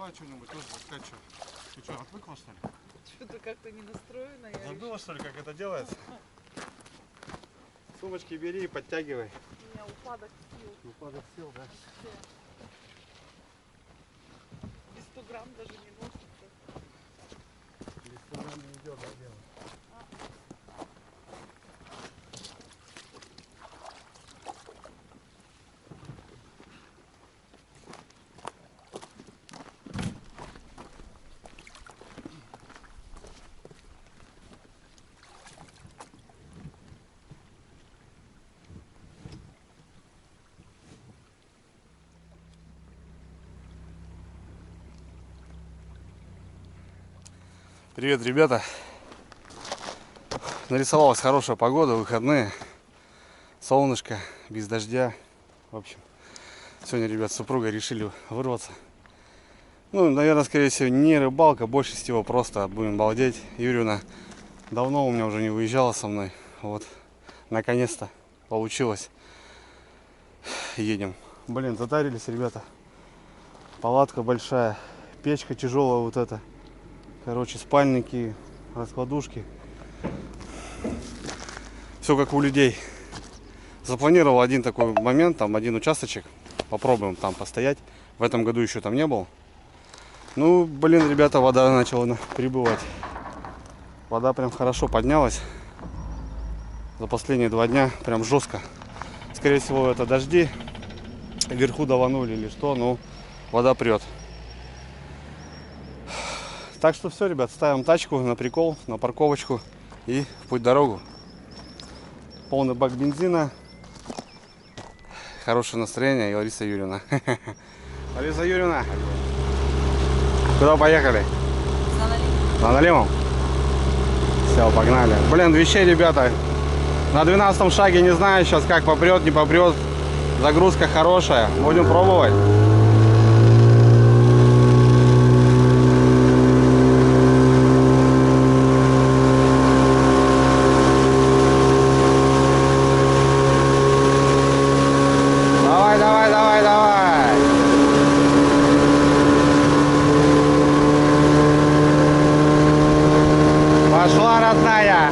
давай что-нибудь тоже рассказать, что. Ты что, отвыкла, что ли? Что-то как-то не настроена. Я Забыла, что ли, как это делается? Сумочки бери и подтягивай. У меня упадок сил. Упадок сил, да? Вообще. И 100 грамм даже не носится. Без 100 грамм не идет, да, дело? Привет, ребята! Нарисовалась хорошая погода, выходные, солнышко, без дождя. В общем, сегодня, ребят, с супругой решили вырваться. Ну, наверное, скорее всего, не рыбалка, больше всего просто будем балдеть. Юрьевна давно у меня уже не выезжала со мной. Вот, наконец-то получилось. Едем. Блин, затарились, ребята. Палатка большая, печка тяжелая вот эта. Короче, спальники, раскладушки. Все как у людей. Запланировал один такой момент, там один участочек. Попробуем там постоять. В этом году еще там не был. Ну, блин, ребята, вода начала прибывать. Вода прям хорошо поднялась. За последние 2 дня прям жестко. Скорее всего, это дожди. Вверху даванули или что, но вода прет. Так что все, ребят, ставим тачку на прикол, на парковочку и в путь дорогу. Полный бак бензина. Хорошее настроение и Лариса Юрьевна. Лариса Юрьевна, куда поехали? За налимом. Все, погнали. Блин, вещей, ребята, на 12 шаге не знаю сейчас, как попрет, не попрет. Загрузка хорошая. Будем пробовать. Пошла, родная!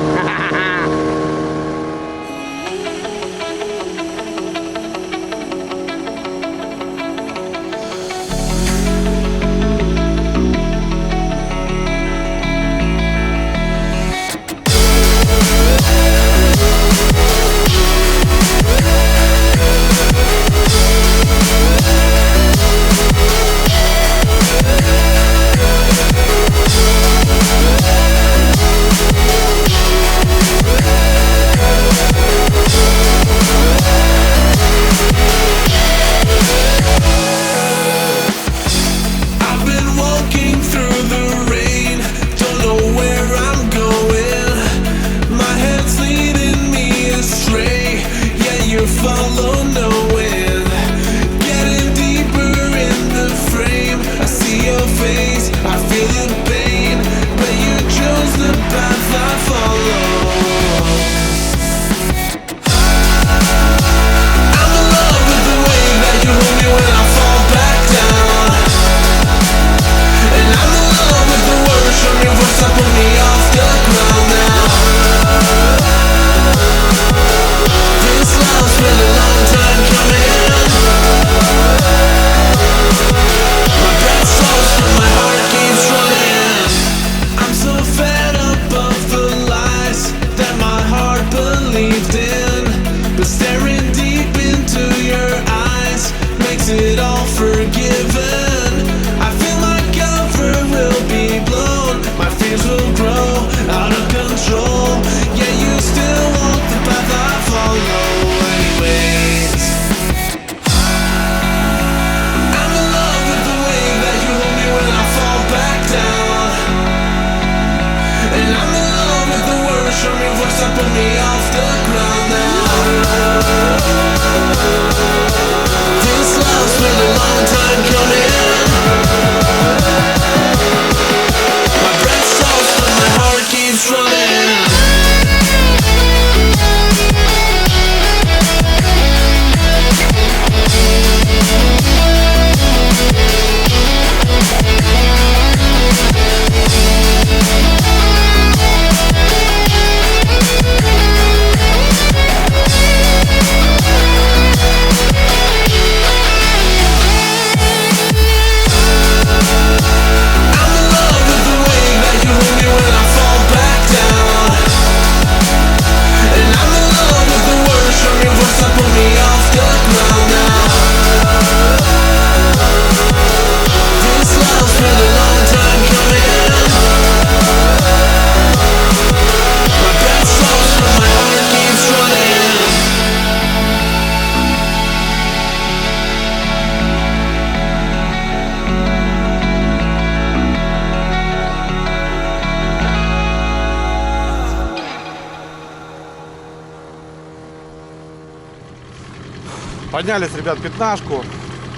Поднялись, ребят, пятнашку.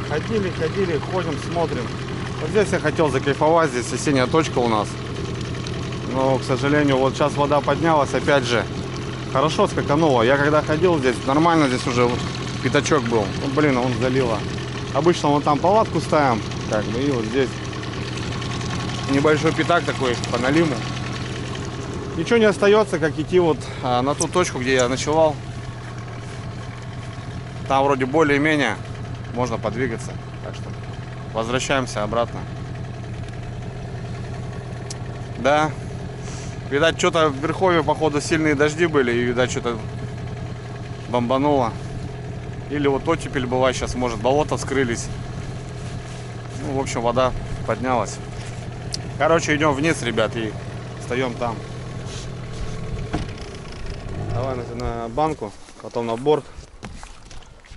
Ходили, ходим, смотрим. Вот здесь я хотел закайфовать, здесь осенняя точка у нас. Но, к сожалению, вот сейчас вода поднялась, опять же. Хорошо скакануло. Я когда ходил здесь, нормально здесь уже пятачок был. Ну, блин, он залило. Обычно вон там палатку ставим, как бы, и вот здесь небольшой пятак такой по налиму. Ничего не остается, как идти вот на ту точку, где я ночевал. Там вроде более-менее можно подвигаться. Так что возвращаемся обратно. Да. Видать, что-то в Верховье, походу, сильные дожди были. И, видать, что-то бомбануло. Или вот оттепель была сейчас, может, болота вскрылись. Ну, в общем, вода поднялась. Короче, идем вниз, ребят, и встаем там. Давай на банку, потом на борт.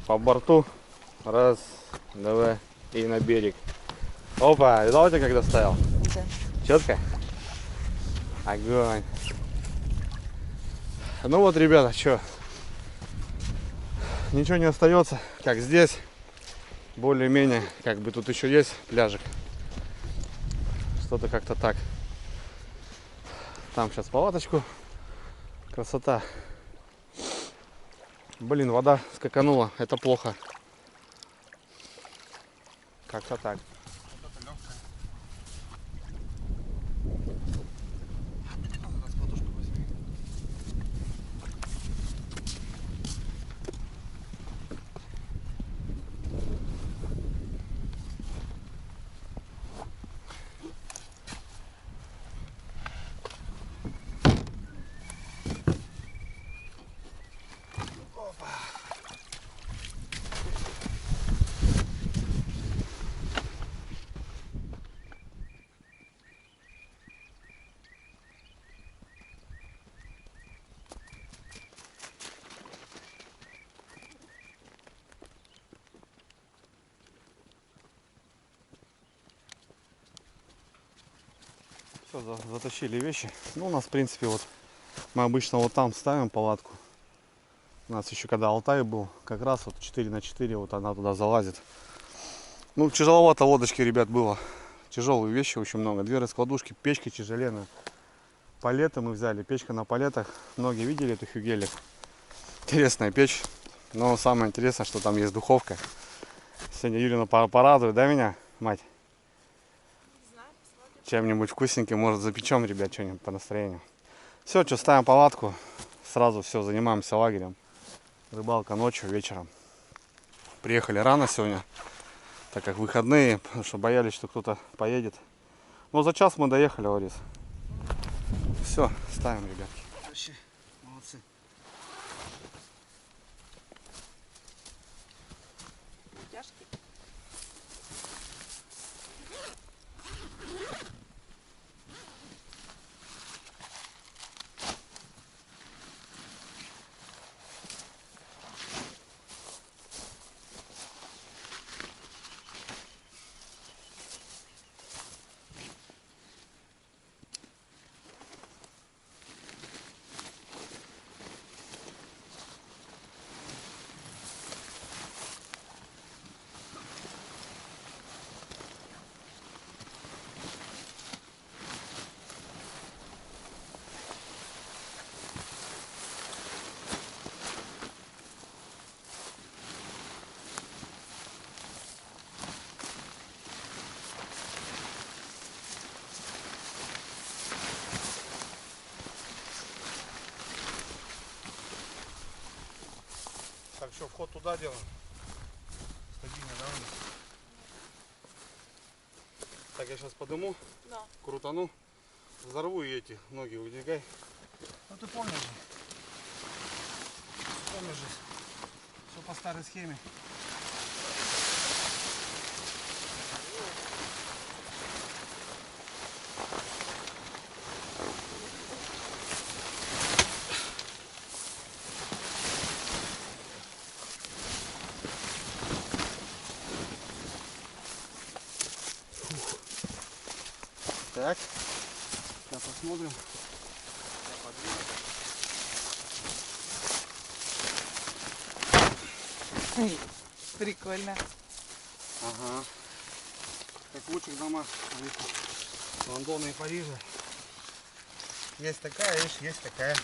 По борту. Раз, два, и на берег. Опа, видал тебя, когда ставил? Да. Четко? Огонь. Ну вот, ребята, что? Ничего не остается, как здесь. Более-менее, как бы тут еще есть пляжик. Что-то как-то так. Там сейчас палаточку. Красота. Блин, вода скаканула. Это плохо. Как-то так. Все, затащили вещи. Ну, у нас, в принципе, вот мы обычно вот там ставим палатку. У нас еще когда Алтай был, как раз вот 4×4, вот она туда залазит. Ну, тяжеловато лодочки, ребят, было. Тяжелые вещи очень много. 2 раскладушки, печка тяжеленная. Палеты мы взяли, печка на палетах. Многие видели эту Хюгелик. Интересная печь. Но самое интересное, что там есть духовка. Сегодня Юлина порадует, да, меня, мать? Чем-нибудь вкусненьким, может, запечем, ребят, что-нибудь по настроению. Все, что, ставим палатку, сразу все, занимаемся лагерем. Рыбалка ночью, вечером. Приехали рано сегодня, так как выходные, потому что боялись, что кто-то поедет. Но за час мы доехали, Ларис. Все, ставим, ребятки. Вообще, молодцы. Тяжкий. Так, что, вход туда делаем? Стабильно, да? Так, я сейчас подыму, Да. крутану, взорву и эти ноги выдвигай. Ну ты помнишь же. Помнишь же. Все по старой схеме. Так, сейчас посмотрим. Прикольно. Ага. Как в лучших домах Лондона и Парижа. Есть такая, видишь, есть такая.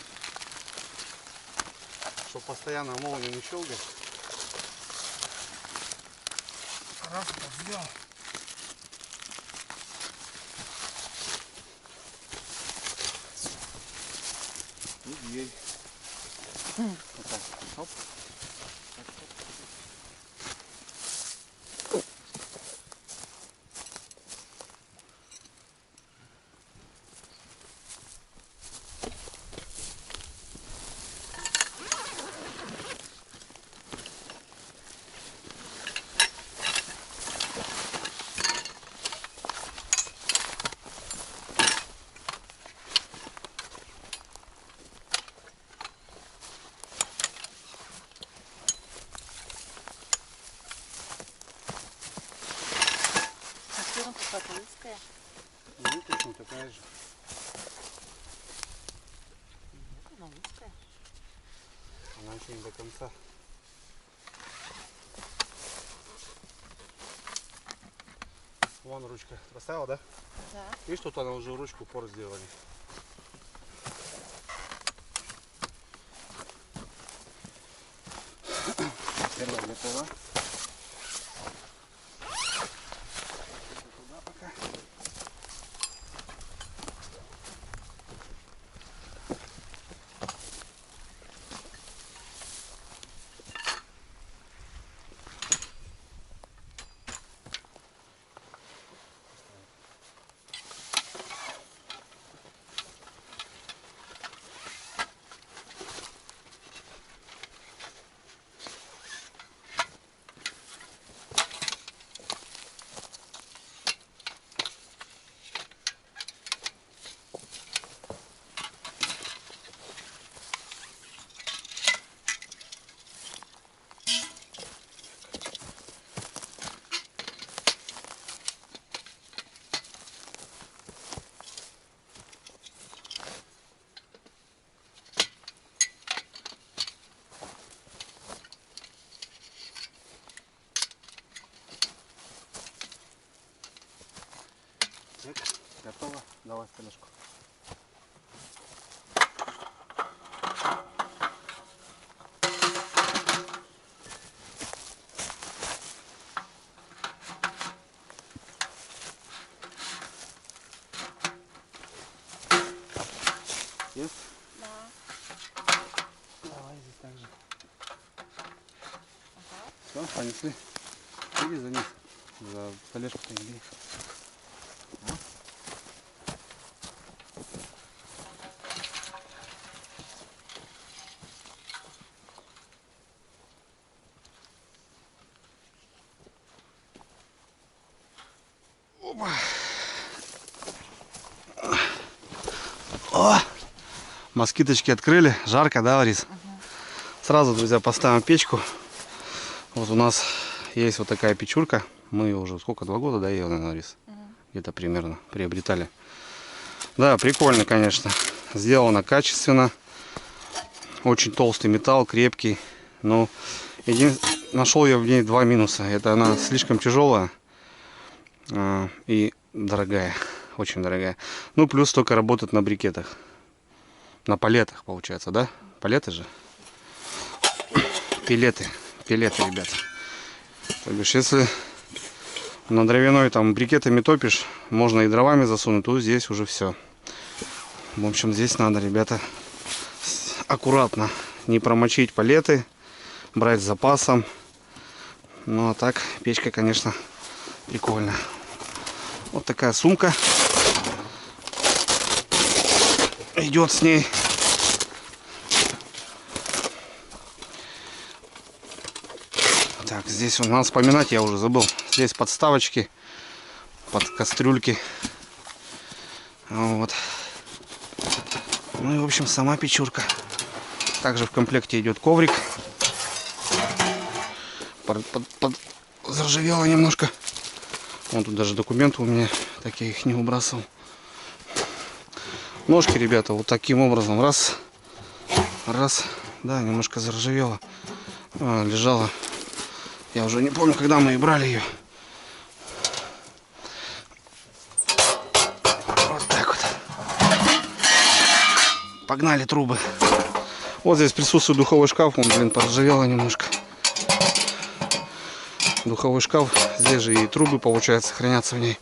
Чтоб постоянно молнию не щелкать. Раз, подъем. И дверь. Вот так. Оп. Так, оп. А что там католическая? Ну, точно такая же. Нет, она узкая. Она еще не до конца. Вон ручка. Поставила, да? Да. Видишь, тут она уже ручку упор сделали. Первая готова. Туда пока. Так, готово. Давай столешку. Есть? Да. Давай здесь так же. Ага. Все, понесли. Иди за них. За столешку-то не бей. Опа. О! Москиточки открыли. Жарко, да, Ларис? Сразу, друзья, поставим печку. Вот у нас есть вот такая печурка. Мы ее уже сколько, 2 года, да, ее, наверное, Ларис? Где-то примерно приобретали. Да, прикольно, конечно. Сделано качественно. Очень толстый металл, крепкий. Но нашел я в ней 2 минуса. Это она слишком тяжелая и дорогая. Очень дорогая. Ну, плюс только работает на брикетах. На палетах, получается, да? Палеты же? Пилеты. Пилеты, ребят. То бишь, если на дровяной там брикетами топишь, можно и дровами засунуть, то здесь уже все. В общем, здесь надо, ребята, аккуратно. Не промочить палеты, брать с запасом. Ну, а так, печка, конечно, прикольная. Вот такая сумка идет с ней. Так, здесь у нас, вспоминать я уже забыл. Здесь подставочки под кастрюльки. Вот. Ну и, в общем, сама печурка. Также в комплекте идет коврик. Заржавело немножко. Вон тут даже документы у меня. Так я их не выбрасывал. Ножки, ребята, вот таким образом. Раз. Раз. Да, немножко заржавело. Лежала Я уже не помню, когда мы и брали ее. Вот так вот. Погнали трубы. Вот здесь присутствует духовой шкаф. Он, блин, поржавело немножко. Духовой шкаф. Здесь же и трубы, получается, хранятся в ней.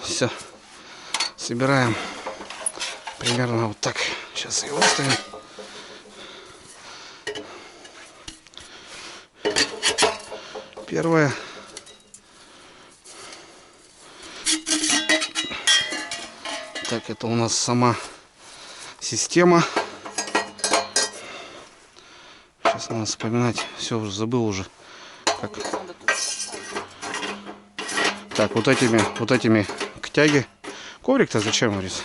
Все. Собираем. Примерно вот так. Сейчас ее выставим. Первое. Так, это у нас сама система. Сейчас надо вспоминать. Все, уже забыл уже. Как... Так, вот этими к тяге. Коврик-то зачем, Борис?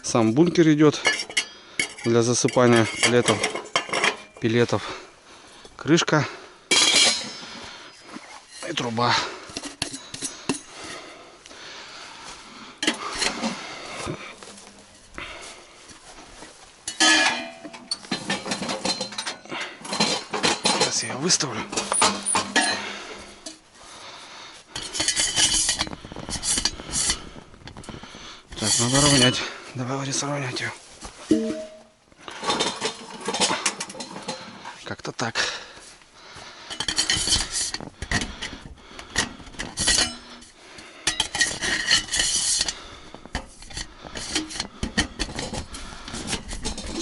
Сам бункер идет для засыпания пилетов. Крышка и труба. Сейчас я выставлю. Так, надо равнять. Давай, Борис, равнять ее. Как-то так.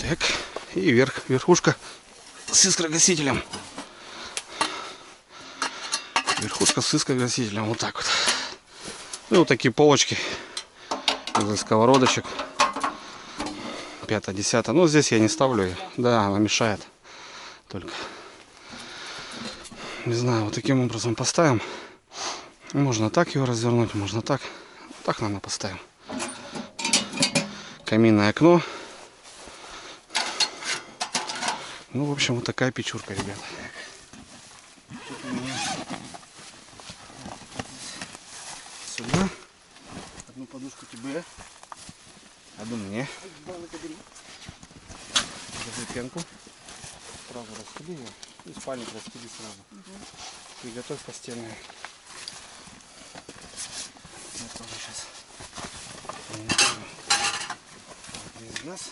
Так, и верхушка с искрогасителем. Верхушка с искрогасителем, вот так вот. Ну, вот такие полочки из сковородочек. 5-10. Ну, здесь я не ставлю ее. Да, она мешает. Только. Не знаю, вот таким образом поставим. Можно так ее развернуть, можно так. Так, наверное, поставим. Каминное окно. Ну, в общем, вот такая печурка, ребята. Сюда. Одну подушку тебе. Одну мне. Держи пенку. Сразу расстели ее. И спальник расстели сразу. И готовь постельное. Я тоже сейчас. Из нас.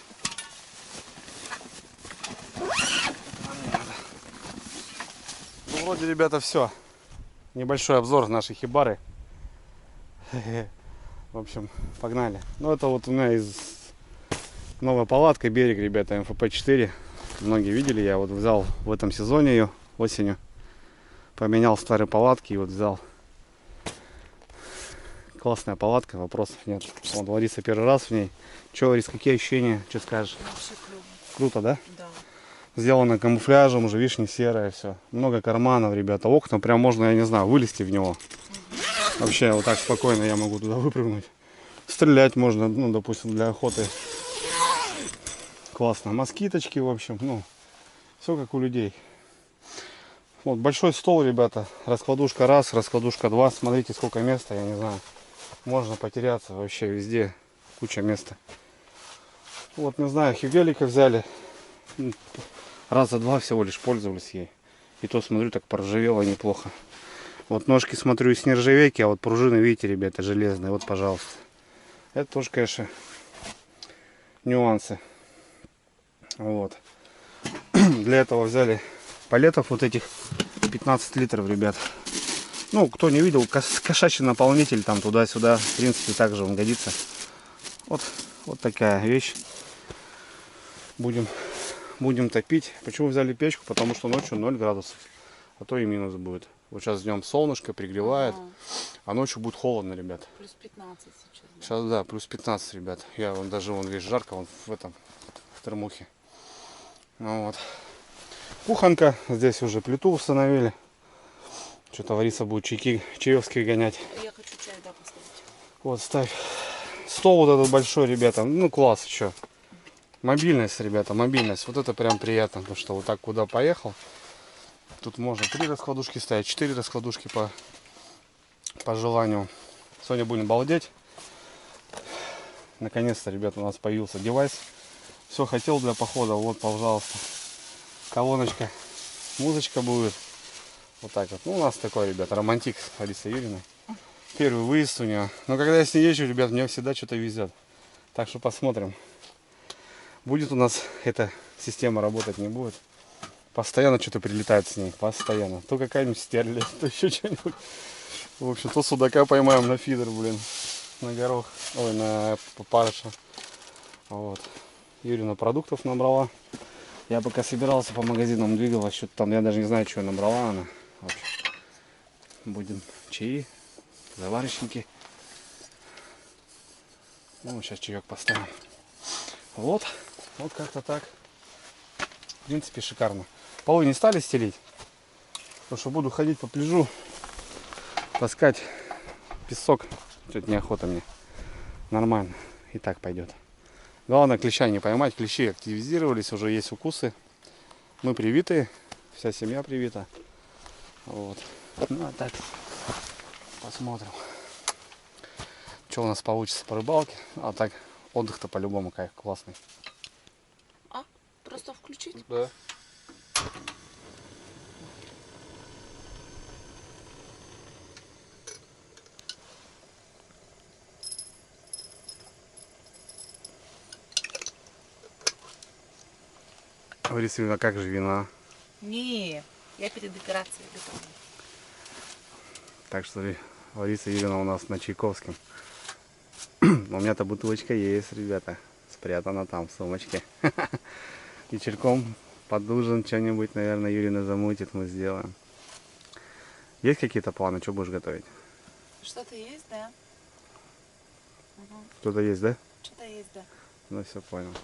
Ну, вроде, ребята, все. Небольшой обзор нашей хибары. В общем, погнали. Ну, это вот у меня из новая палатка «Берег», ребята, МФП-4. Многие видели, я вот взял в этом сезоне ее осенью. Поменял старые палатки и вот взял. Классная палатка, вопросов нет. Вот Лариса первый раз в ней. Че, Ларис, какие ощущения? Что скажешь? Вообще клево. Круто, да? Да. Сделано камуфляжем, уже, видишь, не серое все. Много карманов, ребята. Окна прям можно, я не знаю, вылезти в него. Вообще, вот так спокойно я могу туда выпрыгнуть. Стрелять можно, ну, допустим, для охоты. Классно. Москиточки, в общем, ну, все как у людей. Вот большой стол, ребята. Раскладушка раз, раскладушка два. Смотрите, сколько места, я не знаю. Можно потеряться вообще везде. Куча места. Вот, не знаю, велика взяли. Раза два всего лишь пользовались ей. И то, смотрю, так поржавело неплохо. Вот ножки, смотрю, из нержавейки, а вот пружины, видите, ребята, железные. Вот, пожалуйста. Это тоже, конечно, нюансы. Вот. Для этого взяли палетов вот этих 15 литров, ребят. Ну, кто не видел, кошачий наполнитель там туда-сюда. В принципе, также он годится. Вот такая вещь. Будем топить. Почему взяли печку? Потому что ночью 0 градусов. А то и минус будет. Вот сейчас днем солнышко пригревает. А ночью будет холодно, ребят. Плюс 15 сейчас. Сейчас, да, плюс 15, ребят. Я вон даже весь жарко вон в термухе. Ну вот. Кухонка. Здесь уже плиту установили. Что-то Лариса будет чаевские гонять. Я хочу чай, да, поставить. Вот, ставь. Стол вот этот большой, ребята. Ну, класс еще. Мобильность, ребята, мобильность. Вот это прям приятно. Потому что вот так куда поехал. Тут можно 3 раскладушки ставить, 4 раскладушки по желанию. Сегодня будем балдеть. Наконец-то, ребята, у нас появился девайс. Все хотел для похода. Вот, пожалуйста. Колоночка музычка будет. Вот так вот. Ну, у нас такой, ребята, романтик Лариса Юрьевна. Первый выезд у нее. Но когда я с ней езжу, ребят, мне всегда что-то везет. Так что посмотрим. Будет у нас эта система работать, не будет. Постоянно что-то прилетает с ней. Постоянно. То какая-нибудь стерлядь, то еще что-нибудь. В общем, то судака поймаем на фидер, блин. На горох. Ой, на парыша. Вот. Юрина продуктов набрала. Я пока собирался по магазинам, двигалась, что-то там, я даже не знаю, что набрала она. В общем, будем чаи, заварочники. Ну, сейчас чаек поставим. Вот, вот как-то так. В принципе, шикарно. Полы не стали стелить, потому что буду ходить по пляжу, таскать песок. Что-то неохота мне. Нормально, и так пойдет. Главное клеща не поймать. Клещи активизировались, уже есть укусы. Мы привиты, вся семья привита. Вот. Ну а так посмотрим, что у нас получится по рыбалке. А так отдых-то по-любому кайф классный. А, просто включить? Да. Лариса Юрьевна, как же вина? Не, я перед операцией готова. Так что Лариса Юрьевна у нас на Чайковском. У меня-то бутылочка есть, ребята. Спрятана там в сумочке. Вечерком под ужин что-нибудь, наверное, Юрина замутит, мы сделаем. Есть какие-то планы, что будешь готовить? Что-то есть, да? Кто-то есть, да? Что-то есть, да. Ну все, понял.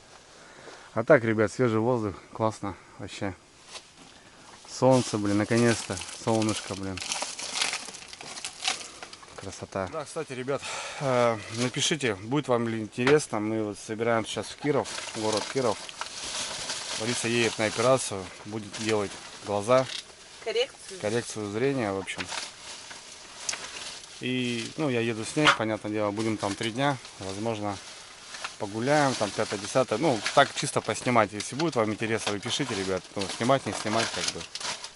А так, ребят, свежий воздух, классно вообще. Солнце, блин, наконец-то. Солнышко, блин. Красота. Да, кстати, ребят, напишите, будет вам ли интересно. Мы вот собираем сейчас в Киров, город Киров. Лариса едет на операцию, будет делать глаза, коррекцию зрения, в общем. И, ну, я еду с ней, понятное дело, будем там 3 дня, возможно, погуляем, там 5-10, ну, так чисто поснимать. Если будет вам интересно, вы пишите, ребят, ну, снимать, не снимать, как бы.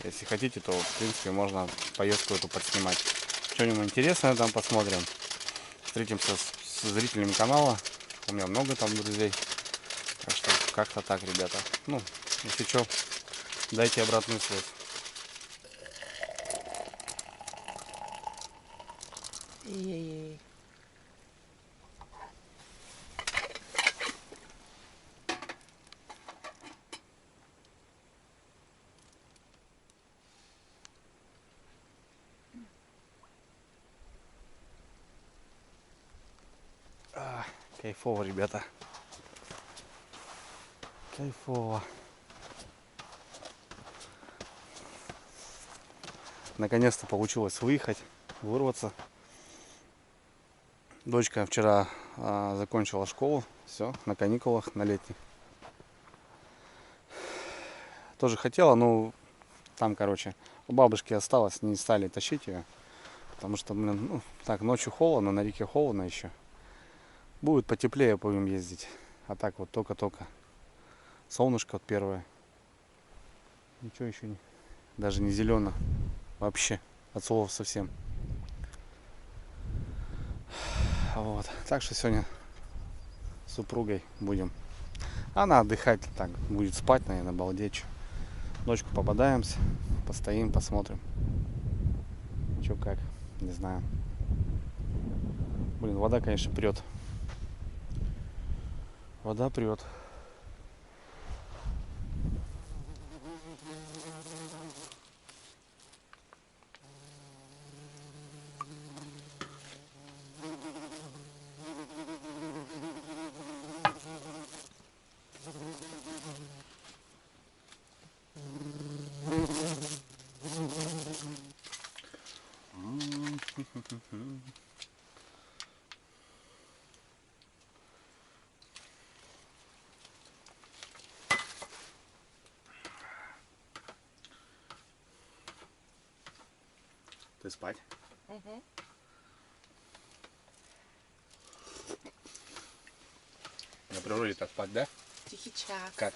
Если хотите, то, в принципе, можно поездку эту подснимать. Что-нибудь интересное там посмотрим. Встретимся с зрителями канала. У меня много там друзей. Так что как-то так, ребята. Ну, если что, дайте обратную связь. Ей-ей-ей. Кайфово, ребята. Кайфово. Наконец-то получилось выехать, вырваться. Дочка вчера закончила школу. Все, на каникулах, на летних. Тоже хотела, но там, короче, у бабушки осталось, не стали тащить ее. Потому что, блин, ну, так, ночью холодно, на реке холодно еще. Будет потеплее, будем ездить. А так вот только-только. Солнышко вот первое. Ничего еще не. Даже не зелено. Вообще. От слова совсем. Вот. Так что сегодня с супругой будем. Она отдыхать так. Будет спать, наверное, балдеть. Ночку пободаемся. Постоим, посмотрим. Че как. Не знаю. Блин, вода, конечно, прет. Вода прет. Ты спать? Угу. На природе так спать, да? Тихий час. Как?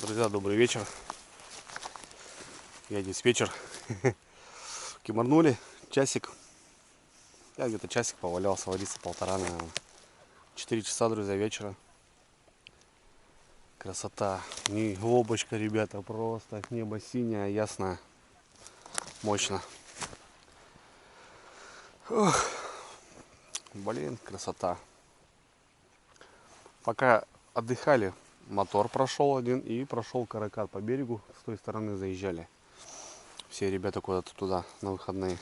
Друзья, добрый вечер. Я диспетчер. Кимарнули. Часик. Я где-то часик повалялся, водиться полтора, наверное. 4 часа, друзья, вечера. Красота. Не облачко, ребята, просто небо синее, ясное. Мощно. Ох. Блин, красота. Пока отдыхали, мотор прошел один и прошел каракат по берегу. С той стороны заезжали. Все ребята куда-то туда на выходные.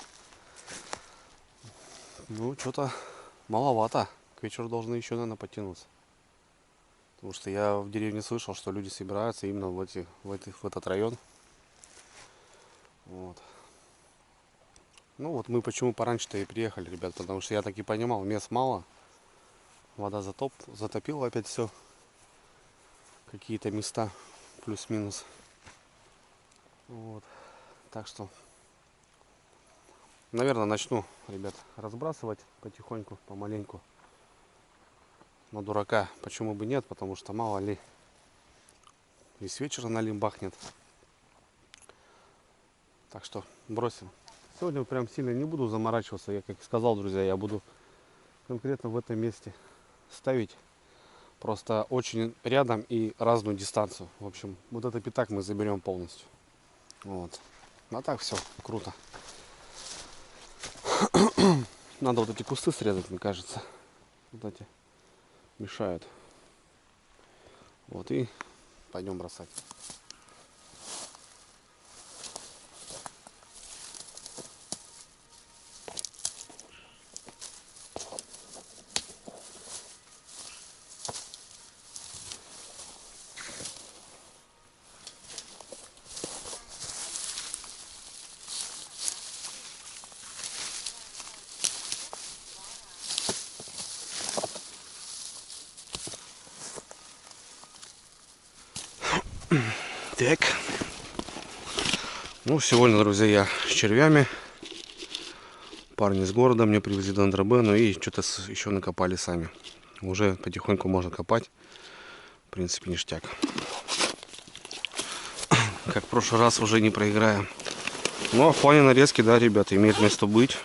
Ну, что-то маловато. К вечеру должны еще, наверное, подтянуться. Потому что я в деревне слышал, что люди собираются именно в этот район. Вот. Ну вот мы почему пораньше-то и приехали, ребят. Потому что я так и понимал, мест мало. Вода затопила опять все. Какие-то места плюс-минус. Вот. Так что, наверное, начну, ребят, разбрасывать потихоньку, помаленьку. На дурака почему бы нет, потому что мало ли и с вечера налим бахнет. Так что бросим. Сегодня прям сильно не буду заморачиваться. Я, как сказал, друзья, я буду конкретно в этом месте ставить. Просто очень рядом и разную дистанцию. В общем, вот этот пятак мы заберем полностью. Вот. А так все круто. Надо вот эти кусты срезать, мне кажется. Вот эти мешают. Вот и пойдем бросать. Так. Ну, сегодня, друзья, я с червями. Парни из города мне привезли дендробену и что-то еще накопали сами. Уже потихоньку можно копать. В принципе, ништяк. Как в прошлый раз уже не проиграем. Ну, а в плане нарезки, да, ребята, имеет место быть.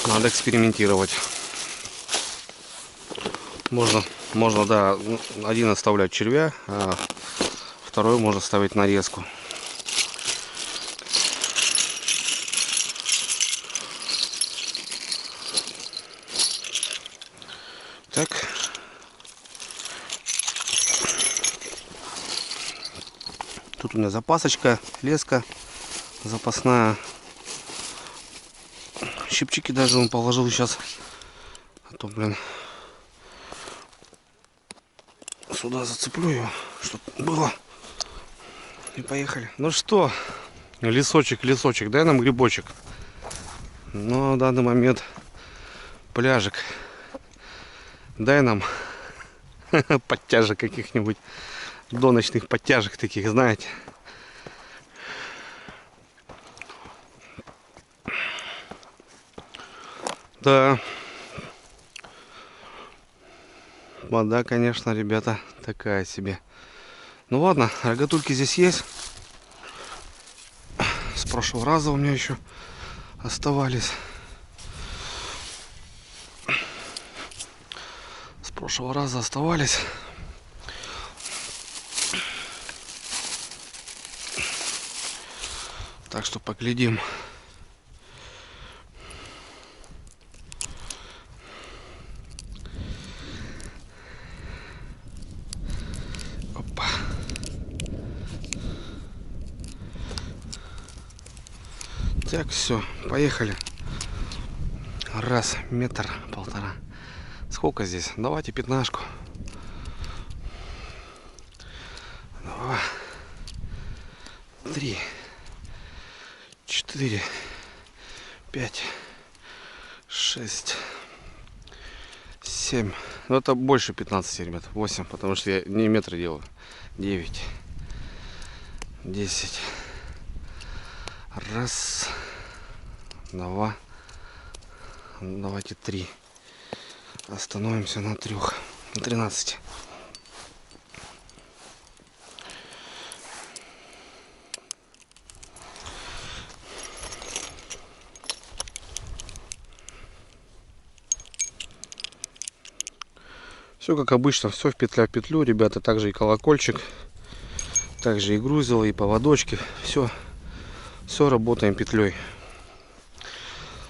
Надо экспериментировать. Можно, да, один оставлять червя, а второй можно ставить нарезку. Так. Тут у меня запасочка, леска запасная. Щипчики даже он положил сейчас. А то, блин, сюда зацеплю его, чтобы было. И поехали. Ну что, лесочек, дай нам грибочек. Но в данный момент пляжик. Дай нам подтяжек каких-нибудь. Доночных подтяжек таких, знаете. Да. Вода, конечно, ребята, такая себе. Ну ладно, рогатульки здесь есть. С прошлого раза у меня еще оставались. С прошлого раза оставались. Так что поглядим. Опа. Так, все, поехали. Раз, метр, полтора. Сколько здесь? Давайте пятнашку. 2, 3, 4, 5, 6, 7. Ну это больше 15, ребят. 8, потому что я не метры делаю. 9, 10. Раз, два. Давайте 3. Остановимся на 3. На 13. Все как обычно, все в петля в петлю, ребята. Также и колокольчик, также и грузило, и поводочки. Все работаем петлей.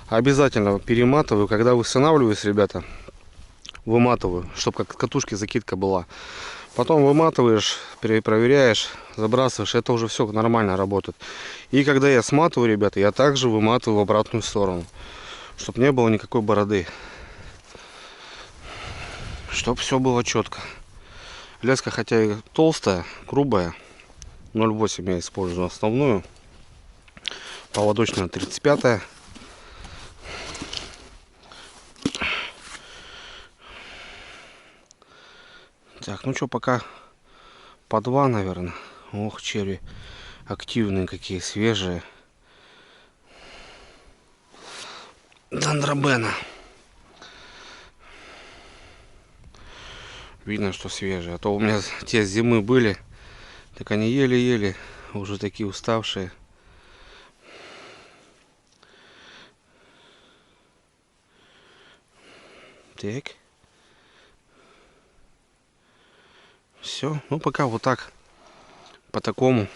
Обязательно перематываю, когда восстанавливаюсь, ребята. Выматываю, чтобы как катушки закидка была. Потом выматываешь, проверяешь, забрасываешь. Это уже все нормально работает. И когда я сматываю, ребята, я также выматываю в обратную сторону, чтобы не было никакой бороды. Чтоб все было четко. Леска хотя и толстая, грубая, 0,8 я использую основную. Поводочная 35. Так, ну что, пока по 2, наверное. Ох, черви активные какие, свежие. Дендробена. Видно, что свежие. А то у меня те зимы были, так они еле-еле, уже такие уставшие. Так. Все. Ну, пока вот так. По такому.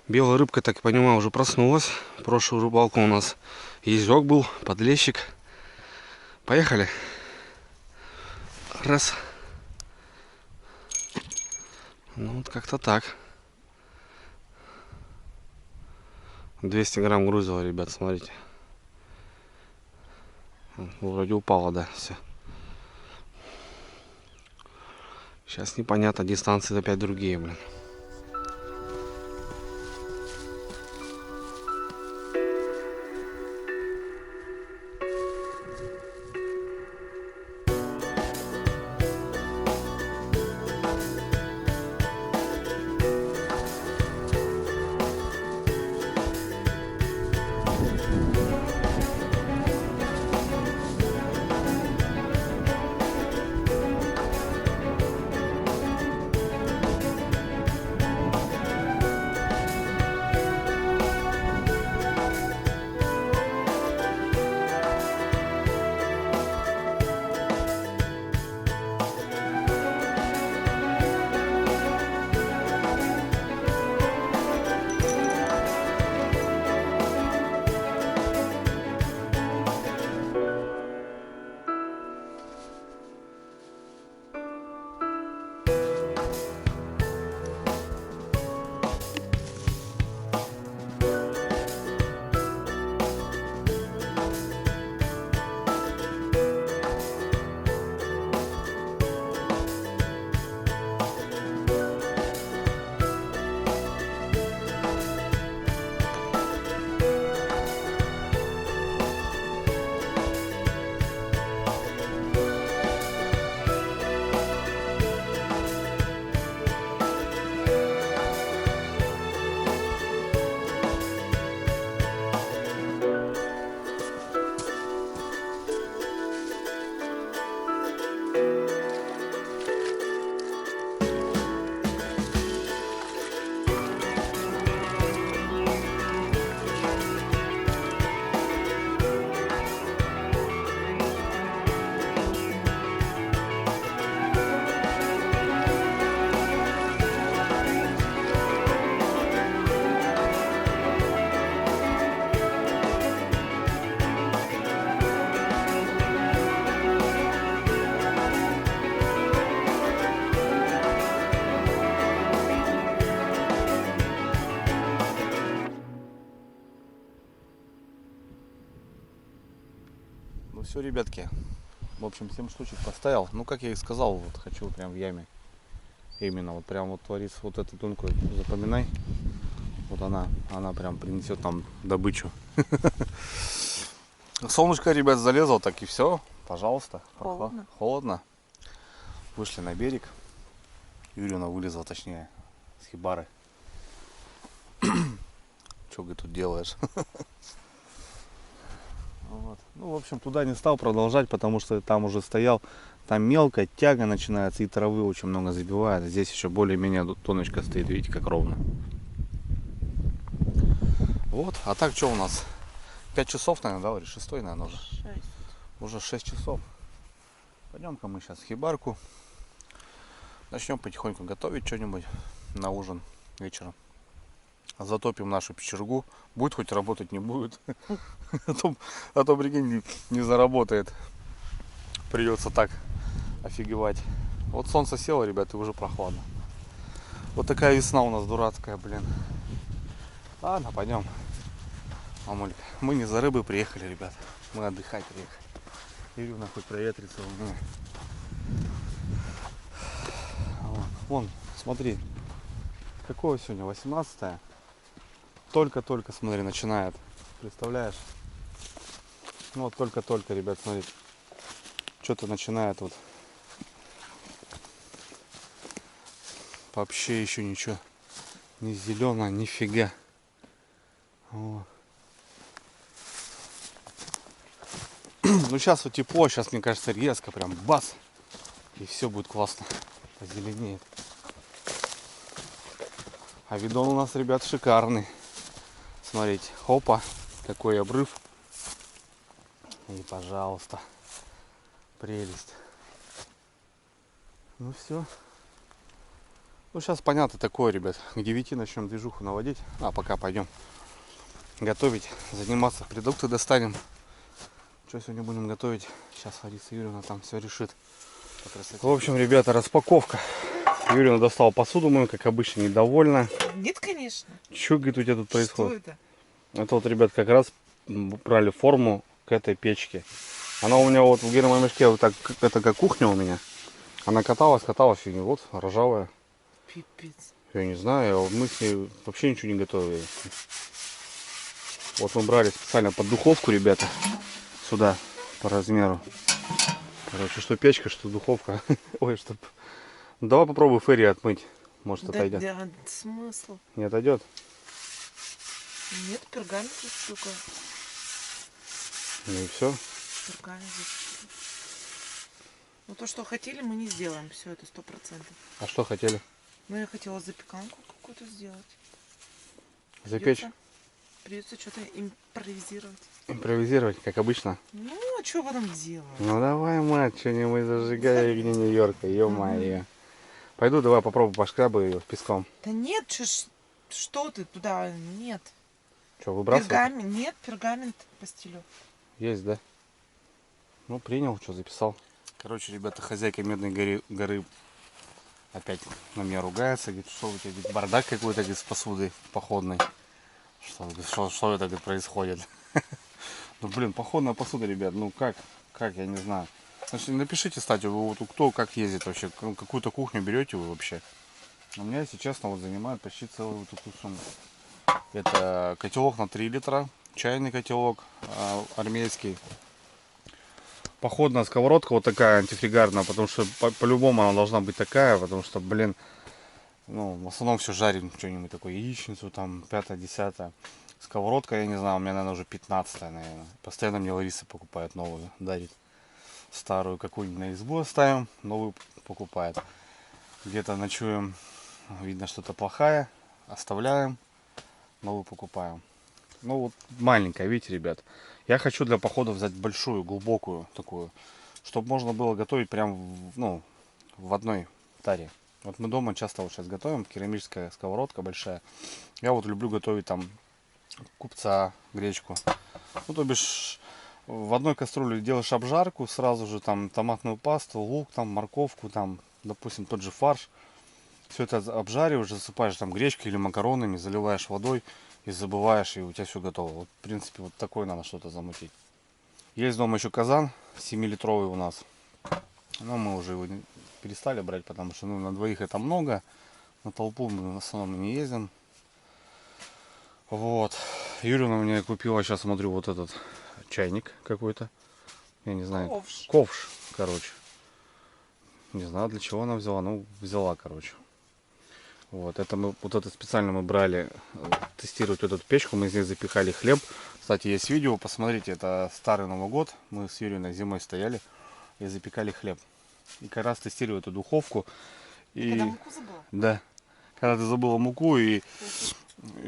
Белая рыбка, так я понимаю, уже проснулась. Прошлую рыбалку у нас езёк был, подлещик. Поехали. Раз. Ну, вот как-то так. 200 грамм грузила, ребят, смотрите. Вроде упала, да, все. Сейчас непонятно, дистанции опять другие, блин. Ну все, ребятки, в общем, 7 штучек поставил. Ну, как я и сказал, вот хочу прям в яме. Именно вот прям вот творится вот эту тонкую, запоминай. Вот она прям принесет нам добычу. Солнышко, ребят, залезло, так и все. Пожалуйста. Холодно. Холодно. Вышли на берег. Юрьевна вылезла, точнее, с хибары. Что ты тут делаешь? Вот. Ну, в общем, туда не стал продолжать, потому что там уже стоял Там мелкая тяга начинается, и травы очень много забивает. Здесь еще более-менее тоночка стоит, видите, как ровно. Вот, а так что у нас? 5 часов, наверное, да, или 6, наверное, уже. 6. Уже 6 часов. Пойдем-ка мы сейчас в хибарку. Начнем потихоньку готовить что-нибудь на ужин вечером. Затопим нашу печергу. Будет хоть работать, не будет. А то, прикинь, не заработает. Придется так офигевать. Вот солнце село, ребята, и уже прохладно. Вот такая весна у нас дурацкая, блин. Ладно, пойдем. Мамулька, мы не за рыбой приехали, ребят. Мы отдыхать приехали. Ирина хоть проветрится. Вон, смотри. Какое сегодня? 18-е. Только-только, смотри, начинает. Представляешь? Ну вот только-только, ребят, смотри. Что-то начинает вот. Вообще еще ничего. Ни зеленое, нифига. Вот. Ну сейчас вот тепло, сейчас мне кажется резко прям бас. И все будет классно. Позеленеет. А видон у нас, ребят, шикарный. Смотрите, хопа, какой обрыв. И пожалуйста, прелесть. Ну все. Ну сейчас понятно такое, ребят. К 9 начнем движуху наводить. А пока пойдем готовить, заниматься. Продукты достанем. Что сегодня будем готовить? Сейчас Лариса Юрьевна там все решит. В общем, ребята, распаковка. Юрьевна достала посуду мою, как обычно, недовольна. Нет, конечно. Что, говорит, у тебя тут происходит? Что это? Это вот, ребят, как раз брали форму к этой печке. Она у меня вот в гермомешке, вот так, это как кухня у меня. Она каталась, и вот ржавая. Пипец. Я не знаю, мы с ней вообще ничего не готовили. Вот мы брали специально под духовку, ребята, сюда по размеру. Короче, что печка, что духовка. Ой, что... Ну, давай попробуй ферри отмыть. Может, отойдет. Да, смысл? Не отойдет? Нет, пергамент тут штука. Ну и все. Пергамент здесь. Ну то, что хотели, мы не сделаем. Все, это 100%. А что хотели? Ну я хотела запеканку какую-то сделать. Запечь? Придется что-то импровизировать. Импровизировать, как обычно. Ну, а что потом делать? Ну давай, мать, что-нибудь зажигай огни Нью-Йорка, ё-моё. Пойду, давай попробую пошкрабаю ее песком. Да нет, что ты туда? Нет. Что, выбрасывать? Пергамент, нет, пергамент постелю. Есть, да? Ну, принял, что записал. Короче, ребята, хозяйка Медной горы опять на меня ругается. Говорит, что у тебя, говорит, бардак какой-то, говорит, с посудой походной. Что это, говорит, происходит? Ну, блин, походная посуда, ребят, ну как, я не знаю. Значит, напишите, кстати, вы вот кто как ездит вообще, какую-то кухню берете вы вообще. У меня, если честно, вот занимает почти целую вот эту сумму. Это котелок на 3 литра, чайный котелок армейский. Походная сковородка вот такая антифригарная, потому что по-любому она должна быть такая, потому что, блин, ну, в основном все жарим что-нибудь такое, яичницу там, 5-10. Сковородка, я не знаю, у меня, наверное, уже 15-я, наверное. Постоянно мне Лариса покупает новую, дарит. Старую какую-нибудь на избу оставим, новую покупает. Где-то ночуем, видно что-то плохая, оставляем, новую покупаем. Ну вот маленькая, видите, ребят. Я хочу для похода взять большую, глубокую такую, чтобы можно было готовить прям в одной таре. Вот мы дома часто вот сейчас готовим, керамическая сковородка большая. Я вот люблю готовить там купца, гречку. Ну, то бишь, в одной кастрюле делаешь обжарку, сразу же там томатную пасту, лук, там морковку, там, допустим, тот же фарш. Все это обжариваешь, засыпаешь там гречкой или макаронами, заливаешь водой и забываешь, и у тебя все готово. Вот, в принципе, вот такое надо что-то замутить. Есть дома еще казан 7-литровый у нас. Но мы уже его перестали брать, потому что на двоих это много. На толпу мы в основном не ездим. Вот. Юрина мне купила, сейчас смотрю, вот этот чайник какой-то. Я не знаю. Ковш, короче. Не знаю, для чего она взяла. Ну, взяла, короче. Вот это специально мы брали тестировать вот эту печку. Мы из нее запихали хлеб. Кстати, есть видео, посмотрите, это старый Новый год. Мы с Юриной зимой стояли и запекали хлеб. И как раз тестировал эту духовку. И... Когда муку забыла? Да. Когда ты забыла муку и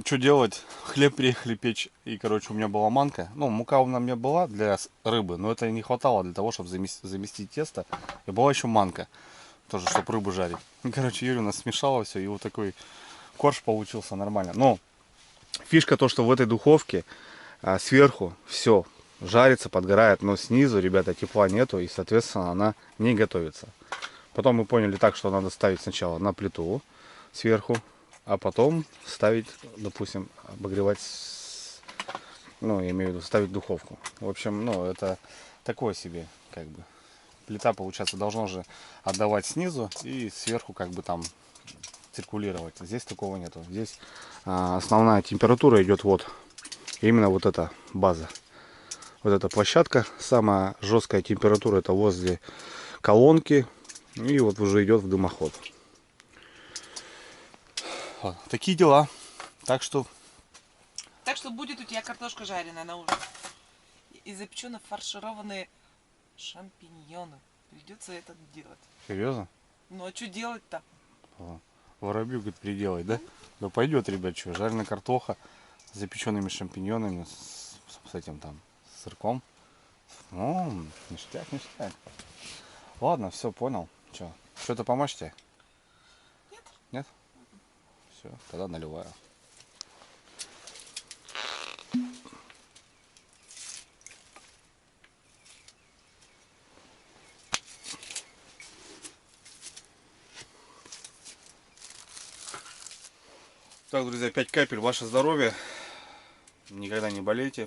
что делать? Хлеб приехали печь. И, короче, у меня была манка. Ну, мука у меня была для рыбы, но это не хватало для того, чтобы заместить тесто. И была еще манка. Тоже, чтобы рыбу жарить. И, короче, Юля у нас смешала все. И вот такой корж получился нормально. Но фишка то, что в этой духовке сверху все жарится, подгорает. Но снизу, ребята, тепла нету. И, соответственно, она не готовится. Потом мы поняли так, что надо ставить сначала на плиту сверху, а потом ставить, допустим, обогревать, ну, я имею в виду, ставить духовку. В общем, ну, это такое себе, как бы. Плита, получается, должна же отдавать снизу и сверху, как бы, там циркулировать. Здесь такого нету. Здесь основная температура идет вот, именно вот эта база. Вот эта площадка, самая жесткая температура это возле колонки. И вот уже идет в дымоход. Вот, такие дела. Так что будет у тебя картошка жареная на ужин. И запечены фаршированные шампиньоны. Придется это делать. серьезно? Ну а что делать-то? Воробью, говорит, приделай, да? Да пойдет, ребят, что, жареная картоха с запеченными шампиньонами, с этим там, с сырком. Ну, ништяк, ништяк. Ладно, все, понял. Что, что-то помочь тебе? Нет. Нет? Все, тогда наливаю. Так, друзья, 5 капель, ваше здоровье. Никогда не болейте.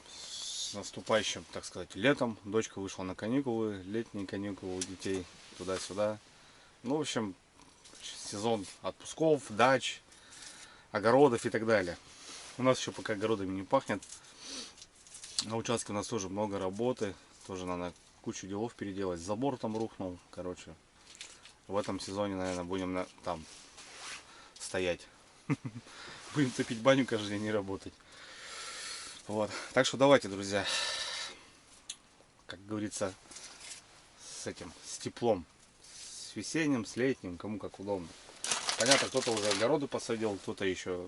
С наступающим, так сказать, летом. Дочка вышла на каникулы, летние каникулы у детей, туда-сюда. Ну, в общем, сезон отпусков, дач, огородов и так далее. У нас еще пока огородами не пахнет. На участке у нас тоже много работы. Тоже надо кучу делов переделать. Забор там рухнул. Короче, в этом сезоне, наверное, будем там стоять. Будем топить баню каждый день и работать. Вот. Так что давайте, друзья, как говорится, с теплом. С весенним, с летним, кому как удобно. Понятно, кто-то уже огороды посадил, кто-то еще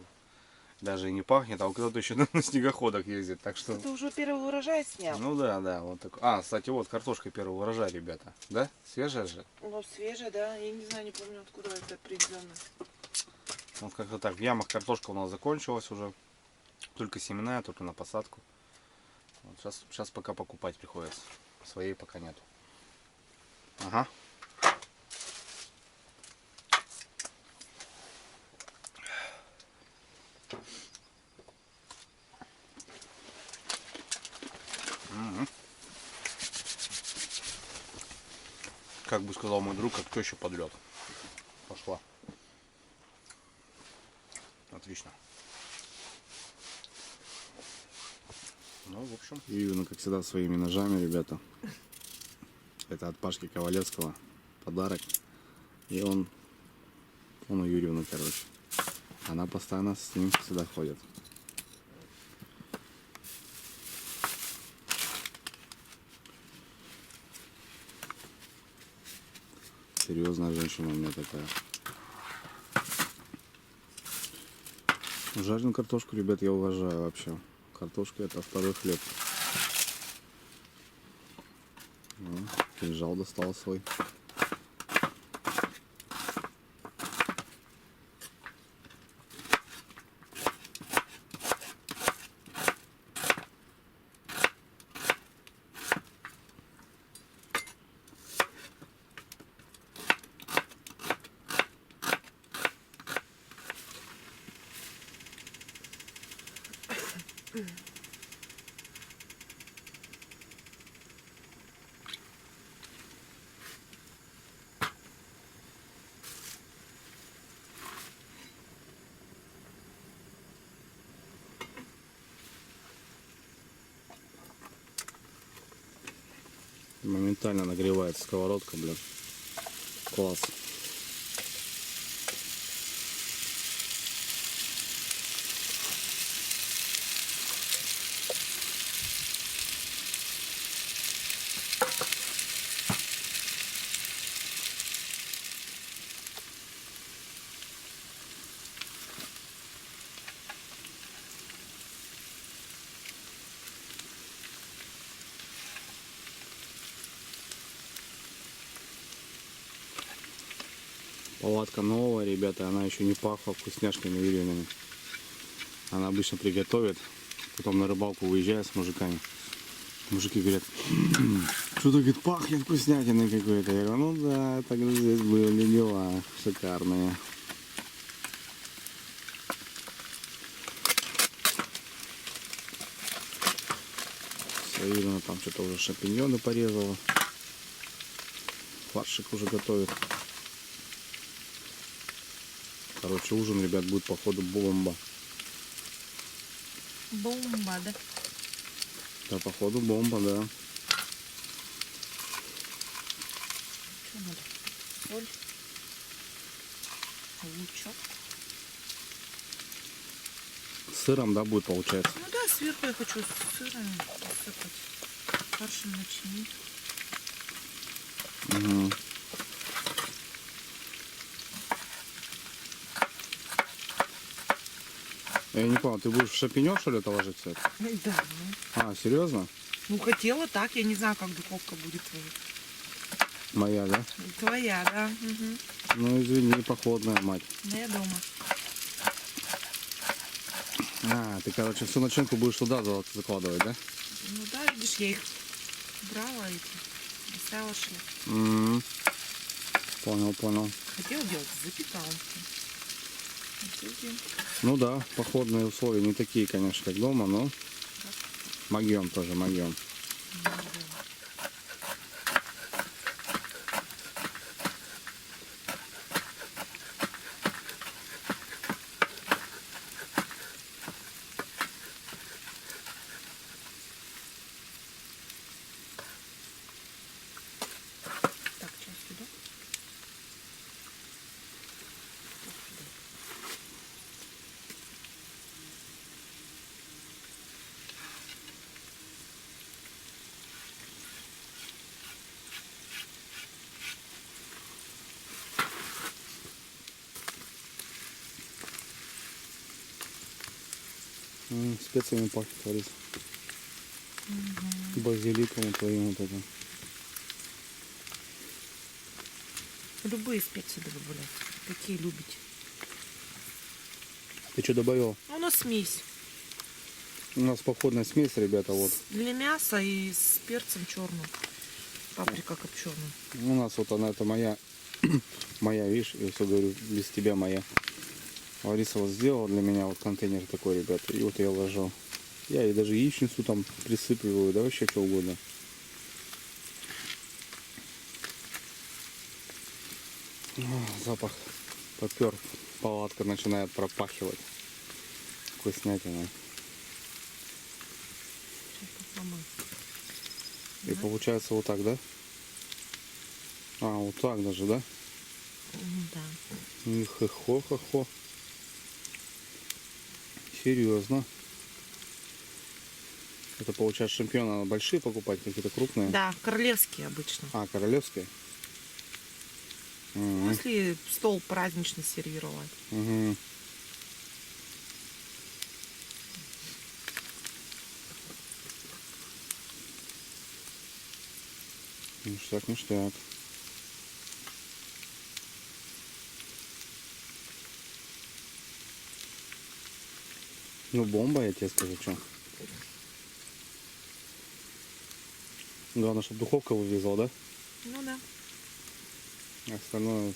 даже и не пахнет, а кто-то еще на снегоходах ездит. Так что... Ты уже первый урожай снял? Ну да, вот так. А, кстати, вот картошка первого урожая, ребята. Да? Свежая же? Ну, свежая, да. Я не знаю, не помню, откуда это привезено. Вот как-то так. В ямах картошка у нас закончилась уже. Только семенная, только на посадку. Вот сейчас пока покупать приходится. Своей пока нету. Ага. Как бы сказал мой друг, как теща под лед. Пошла. Отлично. Ну, в общем. Юрьевна, как всегда, своими ножами, ребята. Это от Пашки Ковалевского подарок. И он у Юрьевны, короче. Она постоянно с ним сюда ходит. Серьезная женщина у меня такая. Жареную картошку, ребят, я уважаю вообще. Картошка это второй хлеб. Ну, кинжал достал свой. Моментально нагревается сковородка, блин. Класс. Палатка новая, ребята, она еще не пахла вкусняшками вареными. Она обычно приготовит, потом на рыбалку уезжает с мужиками. Мужики говорят, что-то, говорит, пахнет вкуснятиной какой-то. Я говорю, ну да, так здесь были дела шикарные. Ирина там что-то уже шампиньоны порезала. Фаршик уже готовит. Короче, ужин, ребят, будет походу бомба. Бомба, да? Да, походу бомба, да. Что надо? Соль. Лучок. С сыром, да, будет получается. Ну да, сверху я хочу с сыром посыпать. Фаршем начинить. Угу. Я не понял, ты будешь в шампиньон, что ли, это ложить все это? Да. А, серьезно? Ну хотела так, я не знаю, как духовка будет твоя. Моя, да? Твоя, да. Угу. Ну, извини, походная мать. Но я дома. А, ты, короче, всю начинку будешь туда закладывать, да? Ну да, видишь, я их брала эти, оставила шли. Понял, понял. Хотела делать запекалки. Ну да, походные условия не такие, конечно, как дома, но могем тоже, могем. Так, сейчас сюда. Специями пахнет, Лариса. Базиликом твоим вот это. Любые специи добавлять. Какие любите. Ты что добавил? Ну, у нас смесь. У нас походная смесь, ребята, вот. Для мяса и с перцем черным. Паприка копченая. У нас вот она, это моя, моя, видишь, я все говорю, без тебя моя. Лариса вот сделала для меня вот контейнер такой, ребята, и вот я ложу. Я ей даже яичницу там присыпливаю, да вообще что угодно. Запах попер, палатка начинает пропахивать. Вкуснятина. Сейчас попробуем. И получается вот так, да? А, вот так даже, да? Да. Хо-хо-хо. Серьезно. Это получается шампионы большие покупать, какие-то крупные? Да, королевские обычно. А, королевские? Ну, если стол праздничный сервировать. Угу. Ништяк, ништяк. Ну, бомба, я тебе скажу, что. Главное, чтобы духовка вывезла, да? Ну да. Остальное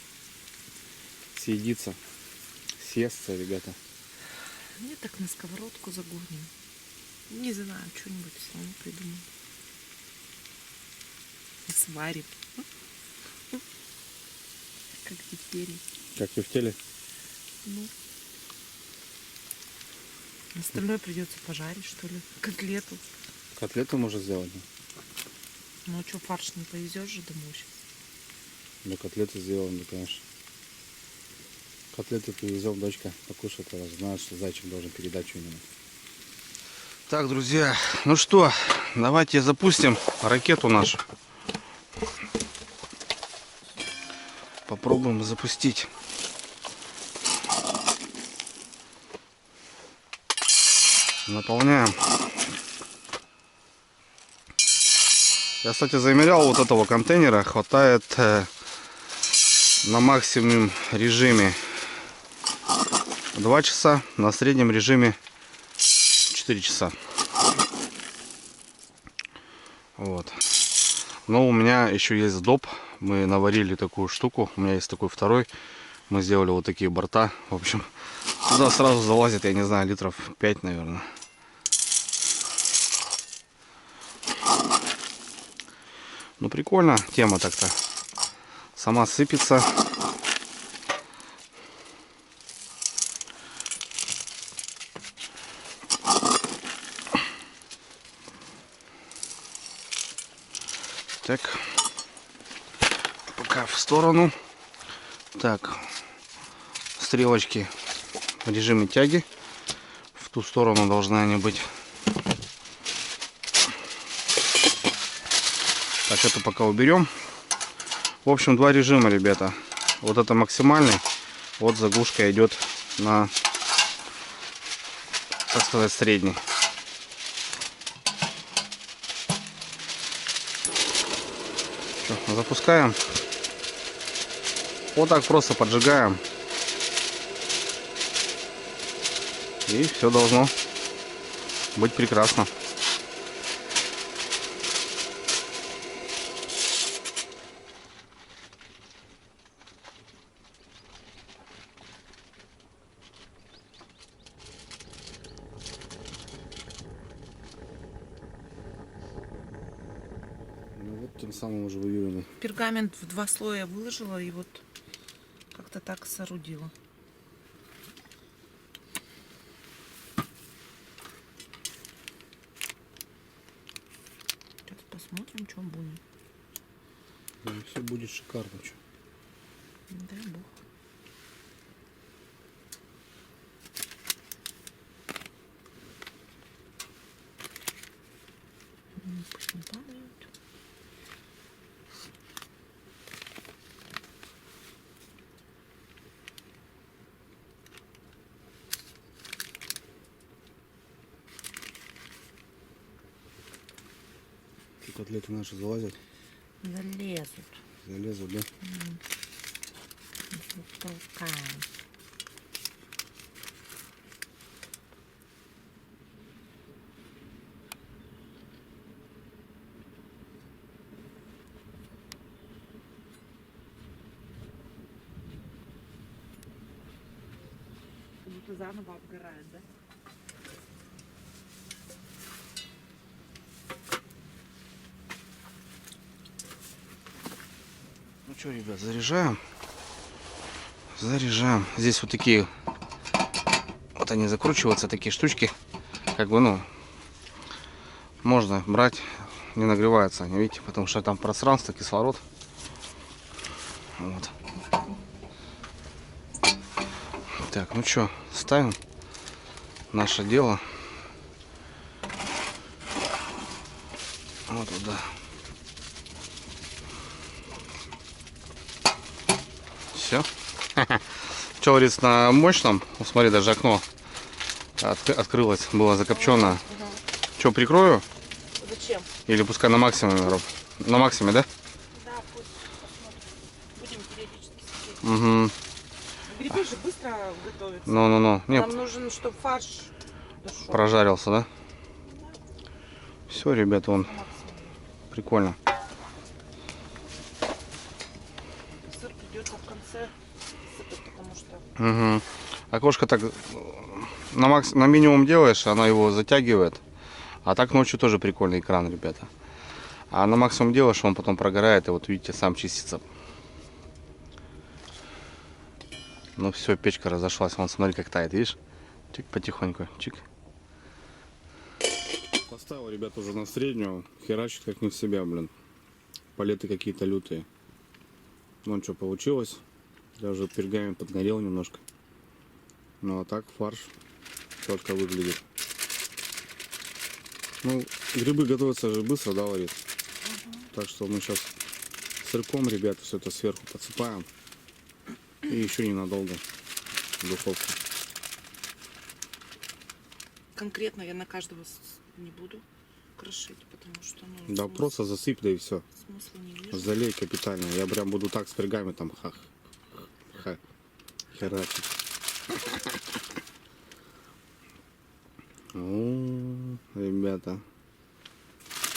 съедится. Съестся, ребята. Мне так на сковородку загоним. Не знаю, что-нибудь все равно придумаем. И сварим. Как теперь. Как и в теле. Ну. Остальное придется пожарить, что ли. Котлету. Котлету можно сделать. Да? Ну а что, фарш не повезешь же домой сейчас? Да, котлеты сделаем, да, конечно. Котлеты привезем, дочка покушает, раз знает, что зайчик должен передать что-нибудь. Так, друзья, ну что, давайте запустим ракету нашу. Попробуем запустить. Наполняем. Я, кстати, замерял вот этого контейнера. Хватает На максимум режиме 2 часа, на среднем режиме 4 часа. Вот. Но у меня еще есть доп. Мы наварили такую штуку. У меня есть такой второй. Мы сделали вот такие борта. В общем, туда сразу залазит, я не знаю, литров 5, наверное. Ну, прикольно тема так-то. Сама сыпется. Так. Пока в сторону. Так. Стрелочки в режиме тяги. В ту сторону должны они быть. Так, это пока уберем. В общем, 2 режима, ребята. Вот это максимальный. Вот заглушка идет на, так сказать, средний. Что, запускаем. Вот так просто поджигаем. И все должно быть прекрасно. Ну вот тем самым уже выявлены. Пергамент в 2 слоя выложила и вот как-то так соорудила. Сейчас посмотрим, что будет. Да, все будет шикарно. Чё. Дай бог. Пусть не падают. И котлеты наши залазят. Залезут. Залезут, да? Толкаем. Как будто заново обгорает, да? Ну что, ребят, заряжаем. Заряжаем. Здесь вот такие, вот они закручиваются, такие штучки. Как бы, ну, можно брать, не нагреваются они, видите, потому что там пространство, кислород. Вот. Так, ну что, ставим наше дело. Вот туда. Все. Что говорится, на мощном, ну, смотри, даже окно открылось, было закопчено. Что, прикрою? Зачем? Или пускай на максимуме, Роб? На максимуме, да? Да, пусть посмотрим. Будем периодически смотреть. Угу. Грибы же быстро готовятся. Ну. Нет, Нам нужен, чтобы фарш дошел. прожарился, да? Все, ребята, вон, прикольно. Сыр придется в конце сыпать, потому что... Угу. Окошко так на минимум делаешь, она его затягивает. А так ночью тоже прикольный экран, ребята. А на максимум делаешь, он потом прогорает, и вот видите, сам чистится. Ну все, печка разошлась. Вон, смотри, как тает, видишь? Чик, потихоньку, чик. Поставил, ребят, уже на среднюю. Херачит как не в себя, блин. Палеты какие-то лютые. Ну что, получилось. Даже пергамент подгорел немножко. Ну а так фарш четко выглядит. Ну, грибы готовятся же быстро, да, Ларис? Так что мы сейчас сырком, ребята, все это сверху подсыпаем. И еще ненадолго в духовку. Конкретно я на каждого не буду крошить, потому что... Ну, Да, просто засыпь, да и все. Смысла не вижу. Залей капитально. Я прям буду так с пергаментом херачит. О, ребята.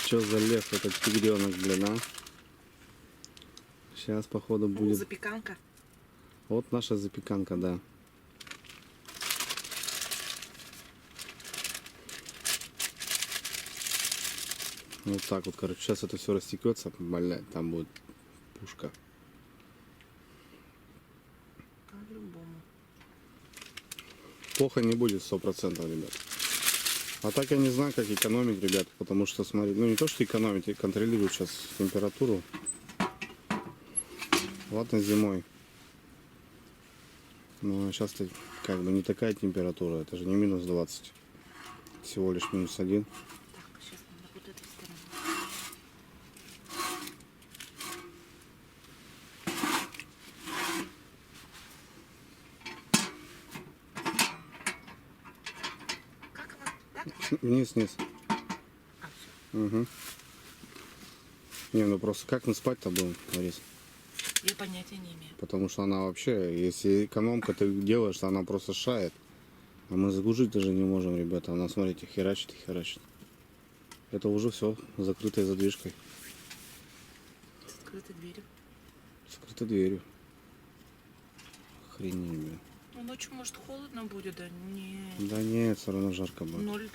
Что за лев этот тигренок, блин, а? Сейчас, походу, будет... Запеканка. Вот наша запеканка, да. Вот так вот, короче. Сейчас это все растекется, блядь, там будет пушка. По-любому. Плохо не будет 100%, ребят. А так я не знаю, как экономить, ребят, потому что, смотри, ну не то, что экономить, я контролирую сейчас температуру. Ладно, зимой. Но сейчас-то как бы не такая температура, это же не минус 20. Всего лишь минус 1. Так, сейчас надо вот этой стороны. Как она? Так? Вниз, вниз. А, все. Угу. Не, ну просто как мы спать-то будем, Ларис? Я понятия не имею. Потому что она вообще, если экономка ты делаешь, то она просто шает. А мы заглушить даже не можем, ребята. Она, смотрите, херачит и херачит. Это уже все, закрытой задвижкой. С открытой дверью. Скрытой дверью. Охренеть, блин. Ну, ночью, может, холодно будет, да? Не. Да нет, все равно жарко будет. 0.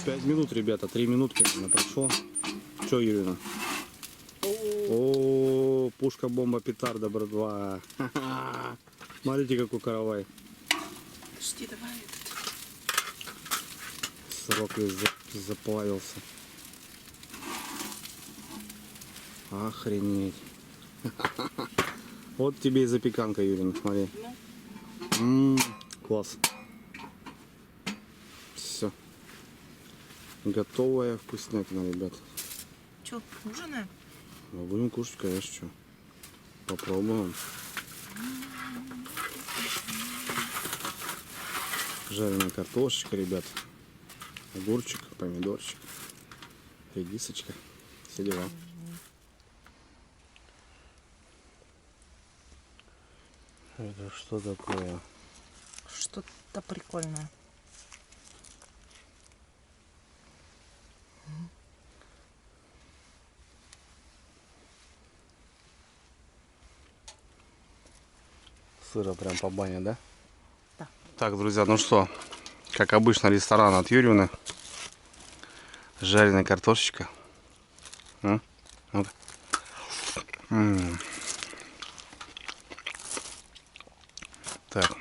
Пять минут, ребята, 3 минутки, наверное, прошло. Че, Юрина? О, пушка, бомба, петарда, братва. Ха-ха. Смотрите, какой каравай. Почти давай этот. Срок весь заплавился. Охренеть. Вот тебе и запеканка, Юрина, смотри. Класс. Все. Готовая вкуснятина, ребят. Че, ужинаем? Мы будем кушать, конечно, что. Попробуем. Жареная картошечка, ребят. Огурчик, помидорчик, редисочка. Все дела. Это что такое? Что-то прикольное. Сыра прям по бане, да? Да. Так, друзья, ну что, как обычно, ресторан от Юрьевны. Жареная картошечка. Ну-ка. Так.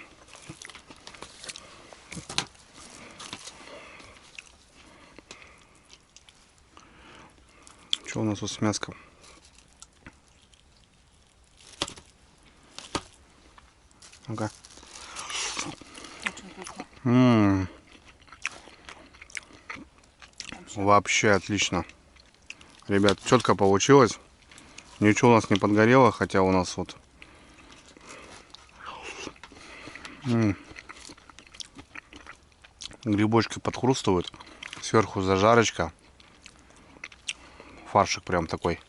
Что у нас тут с мяском? Ну-ка. Очень вкусно. Вообще отлично. Ребят, четко получилось. Ничего у нас не подгорело, хотя у нас вот грибочки подхрустывают. Сверху зажарочка. Фаршик прям такой.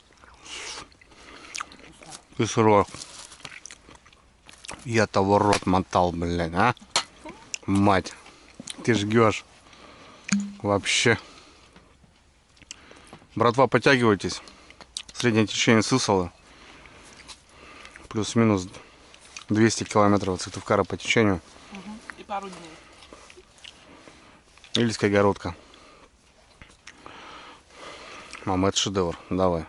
И сырок. Я того рот мотал, блин, а? Мать. Ты жгешь. Вообще. Братва, подтягивайтесь. Среднее течение Сысолы. Плюс-минус 200 километров от Сыктывкара по течению. И пару дней. Ильская городка. Мама, это шедевр. Давай.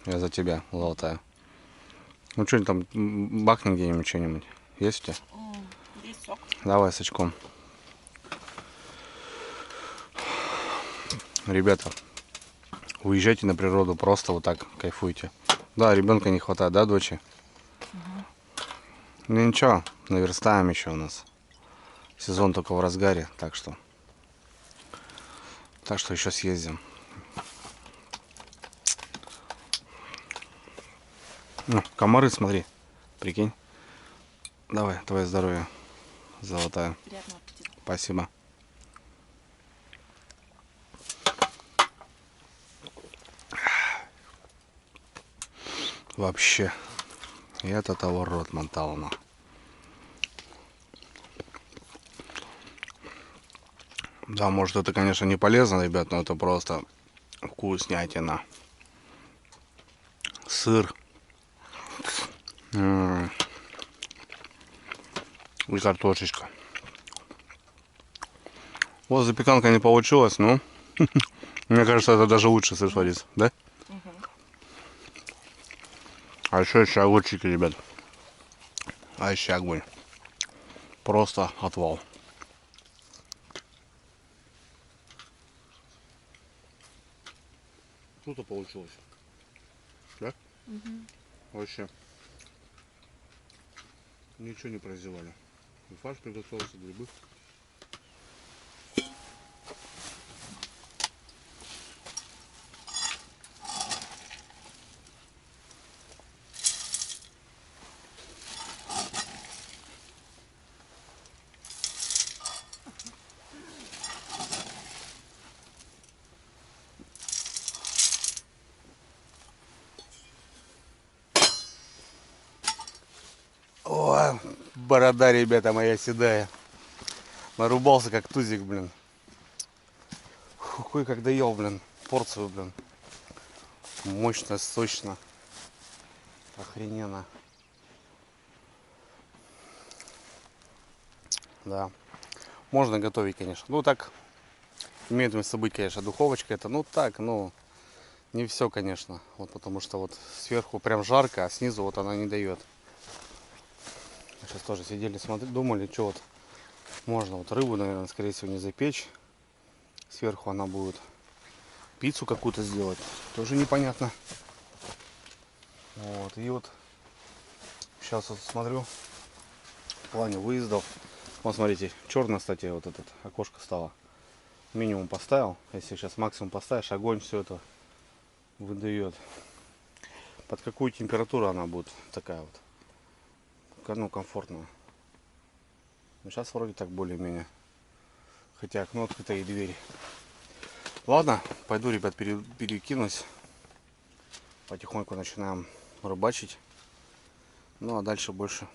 Я за тебя, золотая. Ну что там, бахни где-нибудь что-нибудь. Есть у тебя? Есть сок. Давай с очком. Ребята, уезжайте на природу, просто вот так кайфуйте. Да, ребенка не хватает, да, дочи? Ну ничего, наверстаем еще у нас. Сезон только в разгаре, так что еще съездим. Ну, комары, смотри, прикинь. Давай, твое здоровье, золотая. Приятного аппетита. Спасибо. Вообще, и это того рот мотал, на. Да, может это, конечно, не полезно, ребят, но это просто вкуснятина. Сыр. И картошечка. Вот запеканка не получилась, но мне кажется, это даже лучше сыр сварится, да? А еще огурчики, ребят. А еще огонь. Просто отвал. Круто получилось. Да? Вообще. Ничего не прозевали. И фарш приготовился, грибы. О, борода, ребята, моя седая. Нарубался как тузик, блин. Хуй как доел, блин, порцию, блин. Мощно, сочно. Охрененно. Да. Можно готовить, конечно. Ну так, имеет место быть, конечно, духовочка это. Ну так, ну, не все, конечно. Вот потому что вот сверху прям жарко, а снизу вот она не дает. Сейчас тоже сидели, смотрели, думали, что вот можно вот рыбу, наверное, скорее всего, не запечь. Сверху она будет пиццу какую-то сделать. Тоже непонятно. Вот, и вот сейчас вот смотрю в плане выездов. Вот смотрите, черное, кстати, вот это окошко стало. Минимум поставил. Если сейчас максимум поставишь, огонь все это выдает. Под какую температуру она будет такая вот? Ну, комфортная. Но сейчас вроде так более-менее. Хотя окно открыто и двери. Ладно, пойду, ребят, перекинусь. Потихоньку начинаем рыбачить. Ну а дальше больше